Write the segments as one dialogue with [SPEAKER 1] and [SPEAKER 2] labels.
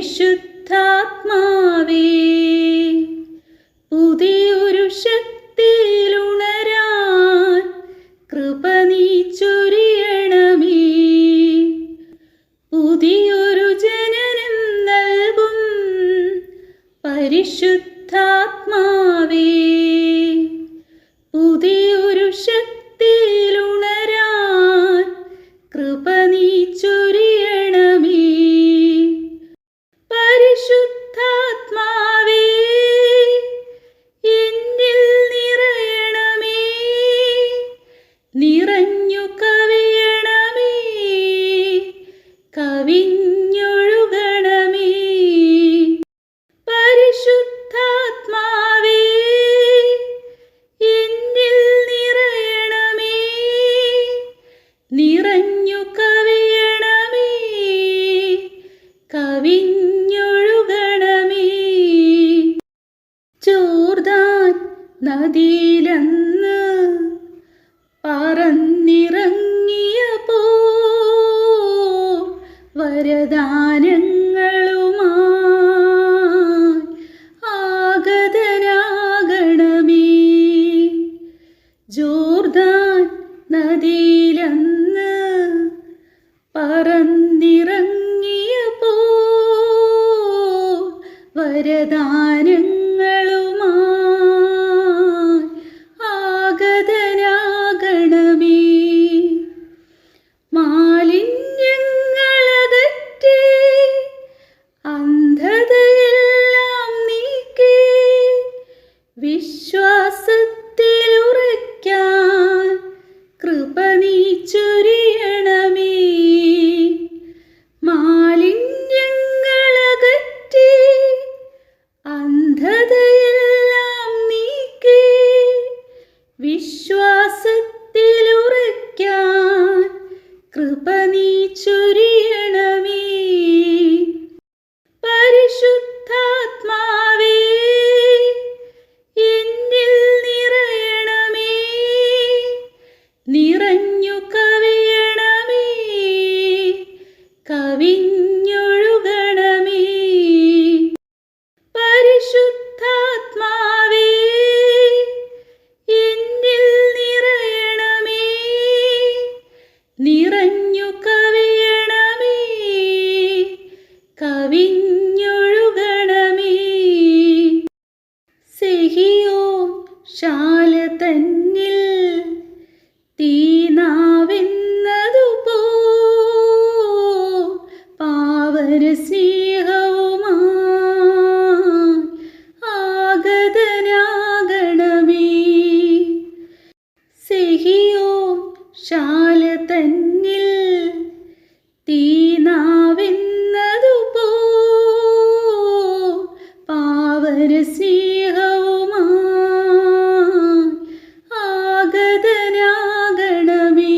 [SPEAKER 1] പരിശുദ്ധാത്മാവേ, പുതിയൊരു ശക്തിയിലുണരാൻ കൃപ നീ ചൊരിയണമേ. പുതിയൊരു ജനനം നൽകും പരിശുദ്ധാത്മാവേ, പുതിയൊരു ശക്തിയിലുണരാൻ കൃപ നീ ചൊരിയണമേ. പരിശുദ്ധാത്മാവേ, എന്നിൽ നിറയണമേ, നിറഞ്ഞു കവിയണമേ, കവിഞ്ഞൊഴുകണമേ. പരിശുദ്ധാത്മാവേ, എന്നിൽ നിറയണമേ, നിറഞ്ഞു കവിയണമേ, കവിഞ്ഞൊഴുകണമേ. ജോർദാൻ നദിയിലന്ന് പറന്നിറങ്ങിയപ്പോ വരദാനങ്ങളുമായി ആഗതനാകണമേ. ജോർദാൻ നദിയിലന്ന് പറന്നിറങ്ങിയപ്പോ വരദാനങ്ങളുമായി ആഗതനാകണമേ. മാലിന്യങ്ങളകറ്റി അന്ധതയെല്ലാം നീക്കി വിശ്വാസത്തിലുറയ്ക്കാൻ കൃപ നീ ചൊരിയണമേ. മാലിന്യങ്ങളകറ്റി അന്ധതയെല്ലാം നീക്കി വിശ്വാസത്തിലുറയ്ക്കാൻ കൃപ നീ ചൊരിയണമേ. പരിശുദ്ധാത്മാവേ, എന്നിൽ നിറയണമേ, നിറഞ്ഞു കവിയണമേ, കവിഞ്ഞൊഴുകണമേ. പരിശുദ്ധാത്മാവേ, എന്നിൽ നിറയണമേ, നിറഞ്ഞു കവിയണമേ, കവിഞ്ഞൊഴുകണമേ. സിഹിയോൻ ശാല തന്നിൽ തീനാവെന്നതുപോ പാവന സ്നേഹവുമായി ആഗതനാകണമേ. സിഹിയോൻ ശാല തന്നിൽ തീനാവെന്നതുപോ പാവന സ്നേഹവുമായി ആഗതനാകണമേ.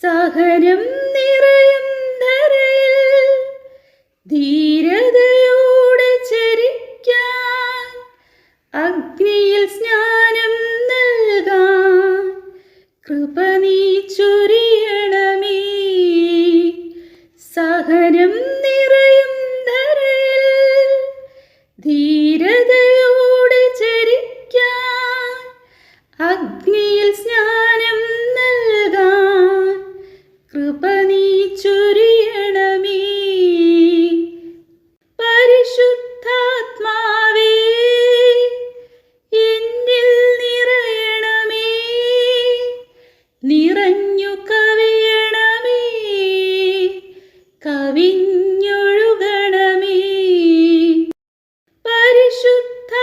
[SPEAKER 1] സഹനം നിറയും ധരയിൽ ധീരതയോടെ ചരിക്കാൻ അഗ്നിയിൽ സ്നാനം നൽകാൻ കൃപ നീ ചൊരിയണമേ. സഹനം നിറയും ധരയിൽ ധീരതയോടെ ചരിക്കാൻ അഗ്നിയിൽ സ്നാനം നൽകാൻ കൃപ നീ ചൊരിയണമേ. പരിശുദ്ധാത്മാവേ, എന്നിൽ നിറയണമേ, നിറഞ്ഞു കവിയണമേ, കവിഞ്ഞൊഴുകണമേ. പരിശുദ്ധാത്മാവേ,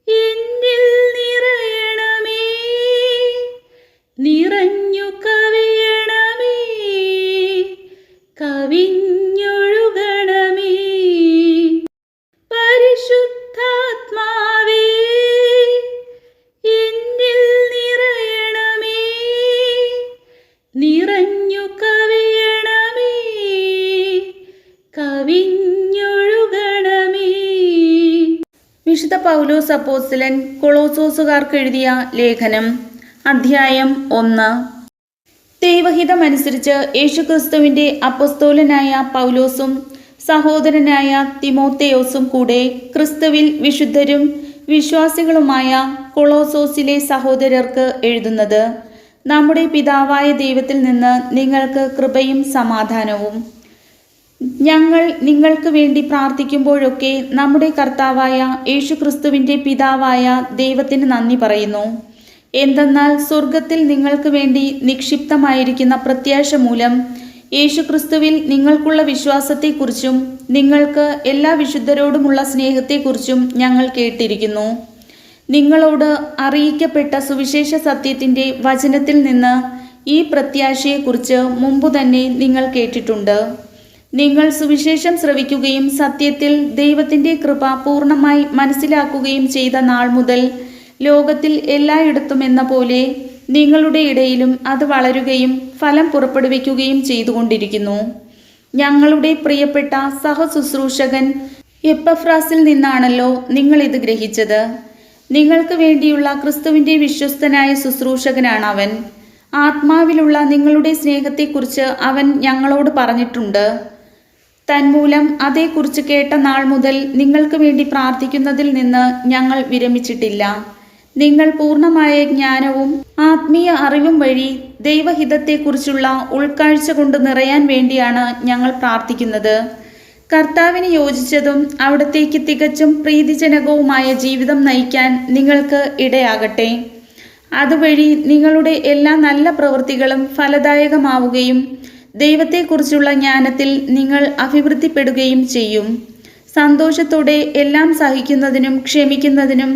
[SPEAKER 1] എന്നിൽ നിറയണമേ, നിറഞ്ഞു കവിയണമേ, കവിഞ്ഞൊഴുകണമേ. പരിശുദ്ധാത്മാവേ, എന്നിൽ നിറയണമേ, നിറഞ്ഞു കവിയണമേ, കവിഞ്ഞൊഴുകണമേ. വിശുദ്ധ പൗലോസ് അപ്പോസ്തലൻ കൊളോസോസുകാർക്ക് എഴുതിയ ലേഖനം, അധ്യായം 1. ദൈവഹിതമനുസരിച്ച് യേശുക്രിസ്തുവിൻ്റെ അപ്പസ്തോലനായ പൗലോസും സഹോദരനായ തിമോത്തേയോസും കൂടെ ക്രിസ്തുവിൽ വിശുദ്ധരും വിശ്വാസികളുമായ കൊളോസോസിലെ സഹോദരർക്ക് എഴുതുന്നത്. നമ്മുടെ പിതാവായ ദൈവത്തിൽ നിന്ന് നിങ്ങൾക്ക് കൃപയും സമാധാനവും. ഞങ്ങൾ നിങ്ങൾക്ക് വേണ്ടി പ്രാർത്ഥിക്കുമ്പോഴൊക്കെ നമ്മുടെ കർത്താവായ യേശുക്രിസ്തുവിൻ്റെ പിതാവായ ദൈവത്തിന് നന്ദി പറയുന്നു. എന്തെന്നാൽ സ്വർഗത്തിൽ നിങ്ങൾക്ക് വേണ്ടി നിക്ഷിപ്തമായിരിക്കുന്ന പ്രത്യാശ മൂലം യേശുക്രിസ്തുവിൽ നിങ്ങൾക്കുള്ള വിശ്വാസത്തെക്കുറിച്ചും നിങ്ങൾക്ക് എല്ലാ വിശുദ്ധരോടുമുള്ള സ്നേഹത്തെക്കുറിച്ചും ഞങ്ങൾ കേട്ടിരിക്കുന്നു. നിങ്ങളോട് അറിയിക്കപ്പെട്ട സുവിശേഷ സത്യത്തിൻ്റെ വചനത്തിൽ നിന്ന് ഈ പ്രത്യാശയെക്കുറിച്ച് മുമ്പ് തന്നെ നിങ്ങൾ കേട്ടിട്ടുണ്ട്. നിങ്ങൾ സുവിശേഷം ശ്രവിക്കുകയും സത്യത്തിൽ ദൈവത്തിൻ്റെ കൃപ പൂർണ്ണമായി മനസ്സിലാക്കുകയും ചെയ്ത നാൾ മുതൽ ലോകത്തിൽ എല്ലായിടത്തും എന്ന പോലെ നിങ്ങളുടെ ഇടയിലും അത് വളരുകയും ഫലം പുറപ്പെടുവിക്കുകയും ചെയ്തുകൊണ്ടിരിക്കുന്നു. ഞങ്ങളുടെ പ്രിയപ്പെട്ട സഹശുശ്രൂഷകൻ എപ്പഫ്രാസിൽ നിന്നാണല്ലോ നിങ്ങളിത് ഗ്രഹിച്ചത്. നിങ്ങൾക്ക് വേണ്ടിയുള്ള ക്രിസ്തുവിൻ്റെ വിശ്വസ്തനായ ശുശ്രൂഷകനാണ് അവൻ. ആത്മാവിലുള്ള നിങ്ങളുടെ സ്നേഹത്തെക്കുറിച്ച് അവൻ ഞങ്ങളോട് പറഞ്ഞിട്ടുണ്ട്. തന്മൂലം അതേക്കുറിച്ച് കേട്ട നാൾ മുതൽ നിങ്ങൾക്ക് വേണ്ടി പ്രാർത്ഥിക്കുന്നതിൽ നിന്ന് ഞങ്ങൾ വിരമിച്ചിട്ടില്ല. നിങ്ങൾ പൂർണ്ണമായ ജ്ഞാനവും ആത്മീയ അറിവും വഴി ദൈവഹിതത്തെക്കുറിച്ചുള്ള ഉൾക്കാഴ്ച കൊണ്ട് നിറയാൻ വേണ്ടിയാണ് ഞങ്ങൾ പ്രാർത്ഥിക്കുന്നത്. കർത്താവിന് യോജിച്ചതും അവിടത്തേക്ക് തികച്ചും പ്രീതിജനകവുമായ ജീവിതം നയിക്കാൻ നിങ്ങൾക്ക് ഇടയാകട്ടെ. അതുവഴി നിങ്ങളുടെ എല്ലാ നല്ല പ്രവൃത്തികളും ഫലദായകമാവുകയും ദൈവത്തെക്കുറിച്ചുള്ള ജ്ഞാനത്തിൽ നിങ്ങൾ അഭിവൃദ്ധിപ്പെടുകയും ചെയ്യും. സന്തോഷത്തോടെ എല്ലാം സഹിക്കുന്നതിനും ക്ഷമിക്കുന്നതിനും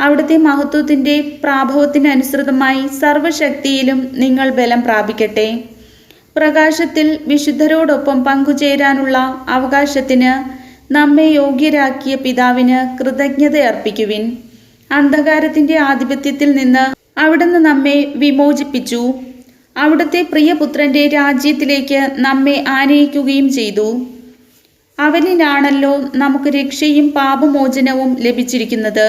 [SPEAKER 1] അവിടുത്തെ മഹത്വത്തിൻ്റെ പ്രാഭവത്തിനനുസൃതമായി സർവശക്തിയിലും നിങ്ങൾ ബലം പ്രാപിക്കട്ടെ. പ്രകാശത്തിൽ വിശുദ്ധരോടൊപ്പം പങ്കുചേരാനുള്ള അവകാശത്തിന് നമ്മെ യോഗ്യരാക്കിയ പിതാവിന് കൃതജ്ഞത അർപ്പിക്കുവിൻ. അന്ധകാരത്തിൻ്റെ ആധിപത്യത്തിൽ നിന്ന് അവിടുന്ന് നമ്മെ വിമോചിപ്പിച്ചു. അവിടുത്തെ പ്രിയപുത്രൻ്റെ രാജ്യത്തിലേക്ക് നമ്മെ ആനയിക്കുകയും ചെയ്തു. അവനിലാണല്ലോ നമുക്ക് രക്ഷയും പാപമോചനവും ലഭിച്ചിരിക്കുന്നത്.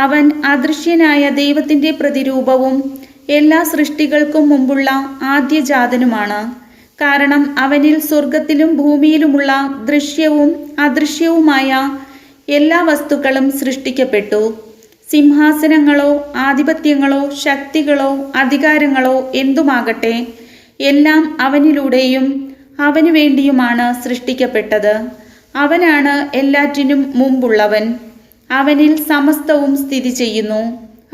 [SPEAKER 1] അവൻ അദൃശ്യനായ ദൈവത്തിൻ്റെ പ്രതിരൂപവും എല്ലാ സൃഷ്ടികൾക്കും മുമ്പുള്ള ആദ്യജാതനുമാണ്. കാരണം അവനിൽ സ്വർഗത്തിലും ഭൂമിയിലുമുള്ള ദൃശ്യവും അദൃശ്യവുമായ എല്ലാ വസ്തുക്കളും സൃഷ്ടിക്കപ്പെട്ടു. സിംഹാസനങ്ങളോ ആധിപത്യങ്ങളോ ശക്തികളോ അധികാരങ്ങളോ എന്തുമാകട്ടെ, എല്ലാം അവനിലൂടെയും അവനു വേണ്ടിയുമാണ് സൃഷ്ടിക്കപ്പെട്ടത്. അവനാണ് എല്ലാറ്റിനും മുമ്പുള്ളവൻ. അവനിൽ സമസ്തവും സ്ഥിതി ചെയ്യുന്നു.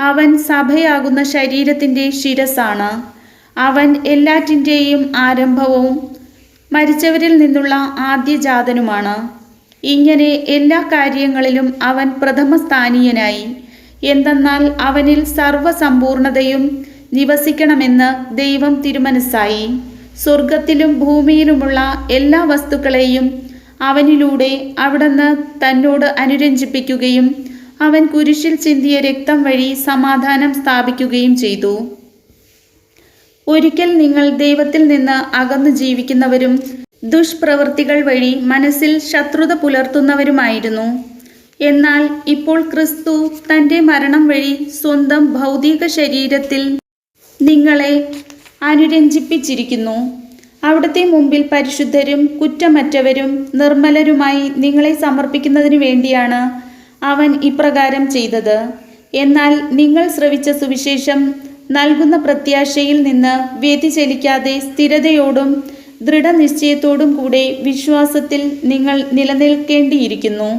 [SPEAKER 1] അവൻ സഭയാകുന്ന ശരീരത്തിൻ്റെ ശിരസ്സാണ്. അവൻ എല്ലാറ്റിൻ്റെയും ആരംഭവും മരിച്ചവരിൽ നിന്നുള്ള ആദ്യജാതനുമാണ്. ഇങ്ങനെ എല്ലാ കാര്യങ്ങളിലും അവൻ പ്രഥമസ്ഥാനീയനായി. എന്തെന്നാൽ അവനിൽ സർവസമ്പൂർണതയും നിവസിക്കണമെന്ന് ദൈവം തിരുമനസ്സായി. സ്വർഗത്തിലും ഭൂമിയിലുമുള്ള എല്ലാ വസ്തുക്കളെയും അവനിലൂടെ അവിടുന്ന് തന്നോട് അനുരഞ്ജിപ്പിക്കുകയും അവൻ കുരിശിൽ ചിന്തിയ രക്തം വഴി സമാധാനം സ്ഥാപിക്കുകയും ചെയ്തു. ഒരിക്കൽ നിങ്ങൾ ദൈവത്തിൽ നിന്ന് അകന്നു ജീവിക്കുന്നവരും ദുഷ്പ്രവൃത്തികൾ വഴി മനസ്സിൽ ശത്രുത പുലർത്തുന്നവരുമായിരുന്നു. എന്നാൽ ഇപ്പോൾ ക്രിസ്തു തൻ്റെ മരണം വഴി സ്വന്തം ഭൗതിക ശരീരത്തിൽ നിങ്ങളെ അനുരഞ്ജിപ്പിച്ചിരിക്കുന്നു. അവിടുത്തെ മുമ്പിൽ പരിശുദ്ധരും കുറ്റമറ്റവരും നിർമ്മലരുമായി നിങ്ങളെ സമർപ്പിക്കുന്നതിനു വേണ്ടിയാണ് അവൻ ഇപ്രകാരം ചെയ്തത്. എന്നാൽ നിങ്ങൾ ശ്രവിച്ച സുവിശേഷം നൽകുന്ന പ്രത്യാശയിൽ നിന്ന് വ്യതിചലിക്കാതെ സ്ഥിരതയോടും ദൃഢനിശ്ചയത്തോടും കൂടെ വിശ്വാസത്തിൽ നിങ്ങൾ നിലനിൽക്കേണ്ടിയിരിക്കുന്നു.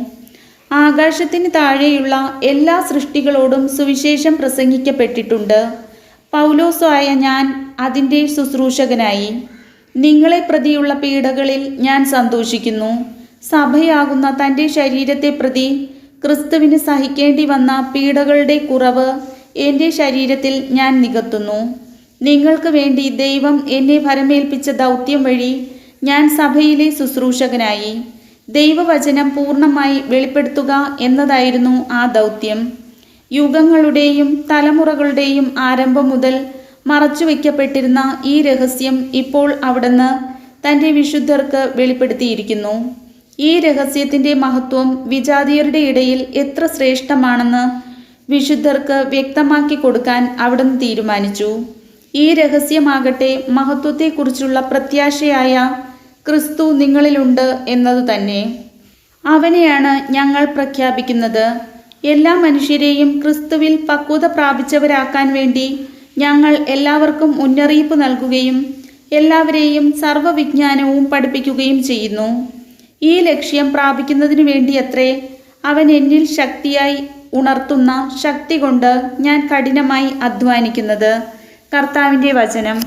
[SPEAKER 1] ആകാശത്തിന് താഴെയുള്ള എല്ലാ സൃഷ്ടികളോടും സുവിശേഷം പ്രസംഗിക്കപ്പെട്ടിട്ടുണ്ട്. പൗലോസായ ഞാൻ അതിൻ്റെ ശുശ്രൂഷകനായി. നിങ്ങളെ പ്രതിയുള്ള പീഡകളിൽ ഞാൻ സന്തോഷിക്കുന്നു. സഭയാകുന്ന തൻ്റെ ശരീരത്തെ പ്രതി ക്രിസ്തുവിന് സഹിക്കേണ്ടി വന്ന പീഡകളുടെ കുറവ് എൻ്റെ ശരീരത്തിൽ ഞാൻ നികത്തുന്നു. നിങ്ങൾക്ക് വേണ്ടി ദൈവം എന്നെ ഭരമേൽപ്പിച്ച ദൗത്യം വഴി ഞാൻ സഭയിലെ ശുശ്രൂഷകനായി. ദൈവവചനം പൂർണ്ണമായി വെളിപ്പെടുത്തുക എന്നതായിരുന്നു ആ ദൗത്യം. യുഗങ്ങളുടെയും തലമുറകളുടെയും ആരംഭം മുതൽ മറച്ചുവെക്കപ്പെട്ടിരുന്ന ഈ രഹസ്യം ഇപ്പോൾ അവിടുന്ന് തൻ്റെ വിശുദ്ധർക്ക് വെളിപ്പെടുത്തിയിരിക്കുന്നു. ഈ രഹസ്യത്തിൻ്റെ മഹത്വം വിജാതിയരുടെ ഇടയിൽ എത്ര ശ്രേഷ്ഠമാണെന്ന് വിശുദ്ധർക്ക് വ്യക്തമാക്കി കൊടുക്കാൻ അവിടുന്ന് തീരുമാനിച്ചു. ഈ രഹസ്യമാകട്ടെ മഹത്വത്തെക്കുറിച്ചുള്ള പ്രത്യാശയായ ക്രിസ്തു നിങ്ങളിലുണ്ട് എന്നതു തന്നെ. അവനെയാണ് ഞങ്ങൾ പ്രഖ്യാപിക്കുന്നത്. എല്ലാ മനുഷ്യരെയും ക്രിസ്തുവിൽ പക്വത പ്രാപിച്ചവരാക്കാൻ വേണ്ടി ഞങ്ങൾ എല്ലാവർക്കും മുന്നറിയിപ്പ് നൽകുകയും എല്ലാവരെയും സർവ്വവിജ്ഞാനവും പഠിപ്പിക്കുകയും ചെയ്യുന്നു. ഈ ലക്ഷ്യം പ്രാപിക്കുന്നതിനു വേണ്ടിയത്രേ അവൻ എന്നിൽ ശക്തിയായി ഉണർത്തുന്ന ശക്തി കൊണ്ട് ഞാൻ കഠിനമായി അധ്വാനിക്കുന്നത്. കർത്താവിൻ്റെ വചനം.